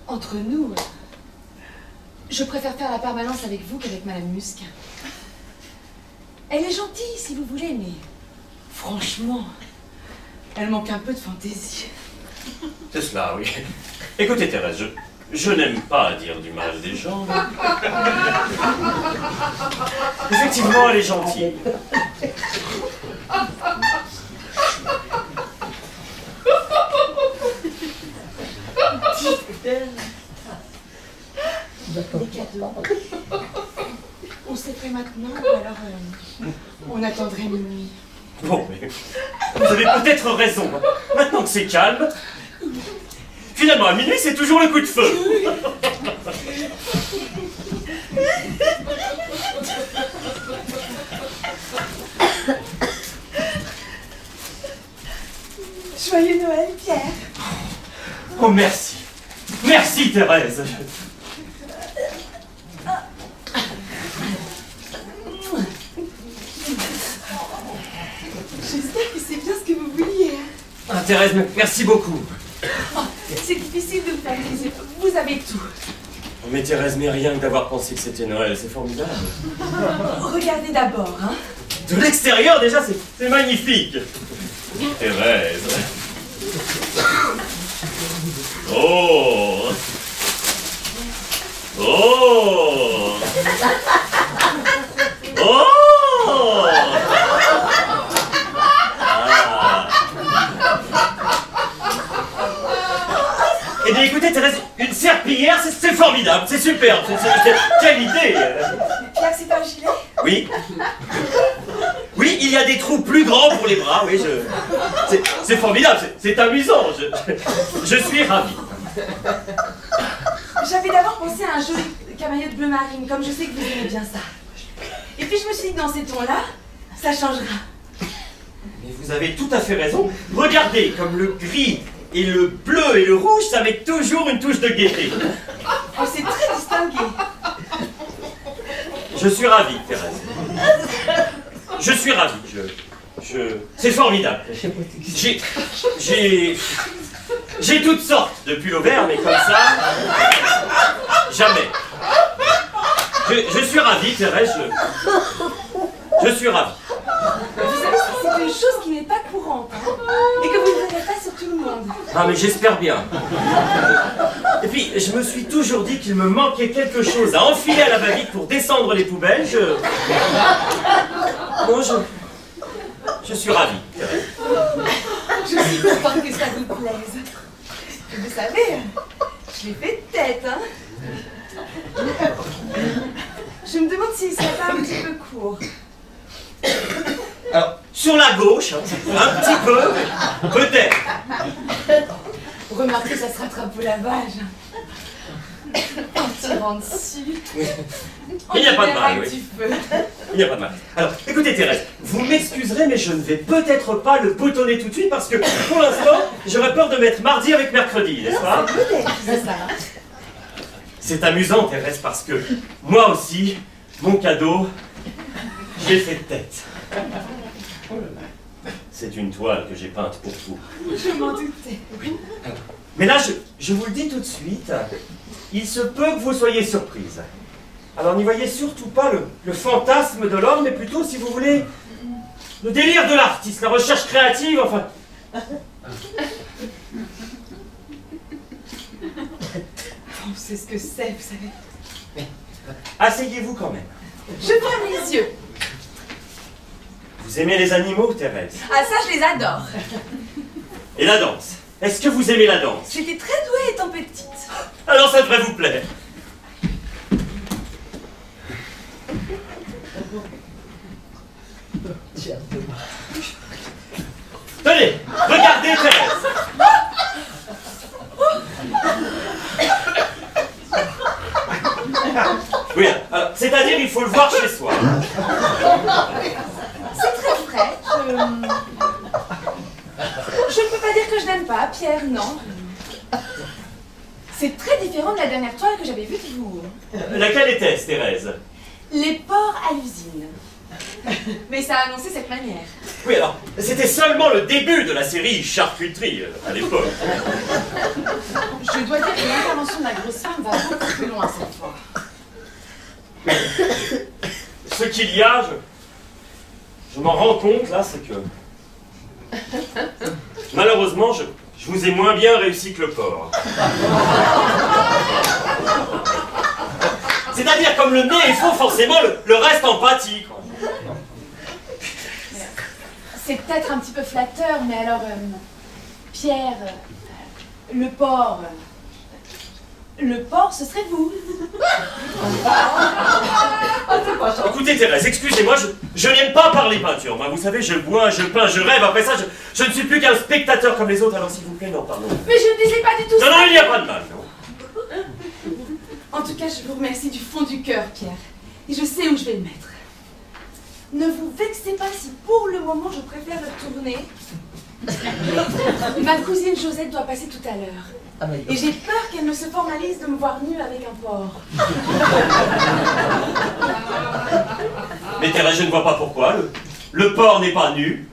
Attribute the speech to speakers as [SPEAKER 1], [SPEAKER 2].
[SPEAKER 1] Entre nous, je préfère faire la permanence avec vous qu'avec Madame Musquin. Elle est gentille, si vous voulez, mais franchement, elle manque un peu de fantaisie.
[SPEAKER 2] C'est cela, oui. Écoutez, Thérèse, je n'aime pas dire du mal des gens. Effectivement, elle est gentille.
[SPEAKER 1] Les cadeaux. On s'est fait maintenant, ou alors on attendrait minuit.
[SPEAKER 2] Bon, mais vous avez peut-être raison. Maintenant que c'est calme, finalement, à minuit, c'est toujours le coup de feu.
[SPEAKER 1] Joyeux Noël, Pierre.
[SPEAKER 2] Oh, merci. Merci, Thérèse.
[SPEAKER 1] J'espère que c'est bien ce que vous vouliez.
[SPEAKER 2] Ah, Thérèse, merci beaucoup.
[SPEAKER 1] Oh, c'est difficile de vous faire plaisir. Vous avez tout.
[SPEAKER 2] Mais Thérèse, mais rien que d'avoir pensé que c'était Noël, c'est formidable.
[SPEAKER 1] Regardez d'abord, hein.
[SPEAKER 2] De l'extérieur, déjà, c'est magnifique. Thérèse. Oh. Oh. Oh. Eh bien, écoutez, Thérèse, une serpillière, c'est formidable, c'est superbe, quelle idée!
[SPEAKER 1] Pierre, c'est un gilet?
[SPEAKER 2] Oui. Oui, il y a des trous plus grands pour les bras, oui, c'est formidable, c'est amusant, je suis ravi.
[SPEAKER 1] J'avais d'abord pensé à un joli camaillot de bleu marine, comme je sais que vous aimez bien ça. Et puis je me suis dit que dans ces tons-là, ça changera.
[SPEAKER 2] Mais vous avez tout à fait raison. Regardez, comme le gris et le bleu et le rouge, ça met toujours une touche de gaieté.
[SPEAKER 1] Oh, c'est très distingué.
[SPEAKER 2] Je suis ravi, Thérèse. Je suis ravi. C'est formidable. J'ai toutes sortes de pulls au vert, mais comme ça, jamais. Je suis ravi, Thérèse. Je suis ravi.
[SPEAKER 1] Vous savez, c'est une chose qui n'est pas courante, hein, et que vous ne verrez pas sur tout le monde.
[SPEAKER 2] Ah, mais j'espère bien. Et puis, je me suis toujours dit qu'il me manquait quelque chose à enfiler à la va-vite pour descendre les poubelles. Bon, je suis ravi, Thérèse.
[SPEAKER 1] Je suis contente que ça vous plaise. Vous savez, je l'ai fait de tête, hein. Je me demande s'il serait pas un petit peu court.
[SPEAKER 2] Alors, sur la gauche, un petit peu, peut-être.
[SPEAKER 1] Remarquez, ça se rattrape au lavage. En tirant dessus.
[SPEAKER 2] Il n'y a pas de mal, oui.
[SPEAKER 1] Du feu.
[SPEAKER 2] Il n'y a pas de mal. Alors, écoutez Thérèse, vous m'excuserez, mais je ne vais peut-être pas le boutonner tout de suite parce que, pour l'instant, j'aurais peur de mettre mardi avec mercredi, n'est-ce pas?
[SPEAKER 1] Peut-être, c'est ça.
[SPEAKER 2] C'est amusant, Thérèse, parce que moi aussi, mon cadeau, je l'ai fait de tête. C'est une toile que j'ai peinte pour vous.
[SPEAKER 1] Je m'en doutais.
[SPEAKER 2] Mais là, je vous le dis tout de suite, il se peut que vous soyez surprise. Alors n'y voyez surtout pas le fantasme de l'homme, mais plutôt, si vous voulez, le délire de l'artiste, la recherche créative, enfin...
[SPEAKER 1] On sait ce que c'est, vous savez.
[SPEAKER 2] Asseyez-vous quand même.
[SPEAKER 1] Je ferme les yeux.
[SPEAKER 2] Vous aimez les animaux, Thérèse?
[SPEAKER 1] Ah, ça, je les adore.
[SPEAKER 2] Et la danse? Est-ce que vous aimez la danse?
[SPEAKER 1] J'étais très douée étant petite.
[SPEAKER 2] Alors ça devrait vous plaire. C'est-à-dire, il faut le voir chez soi.
[SPEAKER 1] C'est très vrai. Je ne peux pas dire que je n'aime pas, Pierre, non. C'est très différent de la dernière toile que j'avais vue de vous.
[SPEAKER 2] Laquelle était-ce, Thérèse?
[SPEAKER 1] Les porcs à l'usine. Mais ça a annoncé cette manière.
[SPEAKER 2] Oui, alors, c'était seulement le début de la série Charcuterie, à l'époque.
[SPEAKER 1] Je dois dire que l'intervention de la grosse femme va beaucoup plus loin cette fois.
[SPEAKER 2] Ce qu'il y a, je m'en rends compte, là, c'est que... Malheureusement, je vous ai moins bien réussi que le porc. C'est-à-dire, comme le nez est faux, forcément, le reste en pâtit, quoi.
[SPEAKER 1] C'est peut-être un petit peu flatteur, mais alors, Pierre, le porc, ce serait vous.
[SPEAKER 2] Écoutez, Thérèse, excusez-moi, je n'aime pas parler peinture. Moi, vous savez, je bois, je peins, je rêve. Après ça, je ne suis plus qu'un spectateur comme les autres. Alors, s'il vous plaît, non, pardon.
[SPEAKER 1] Mais je ne disais pas du tout ça.
[SPEAKER 2] Non, il n'y a pas de mal, non.
[SPEAKER 1] En tout cas, je vous remercie du fond du cœur, Pierre. Et je sais où je vais le mettre. Ne vous vexez pas si pour le moment je préfère retourner. Ma cousine Josette doit passer tout à l'heure. Et j'ai peur qu'elle ne se formalise de me voir nue avec un porc.
[SPEAKER 2] Mais Thérèse, je ne vois pas pourquoi. Le porc n'est pas nu.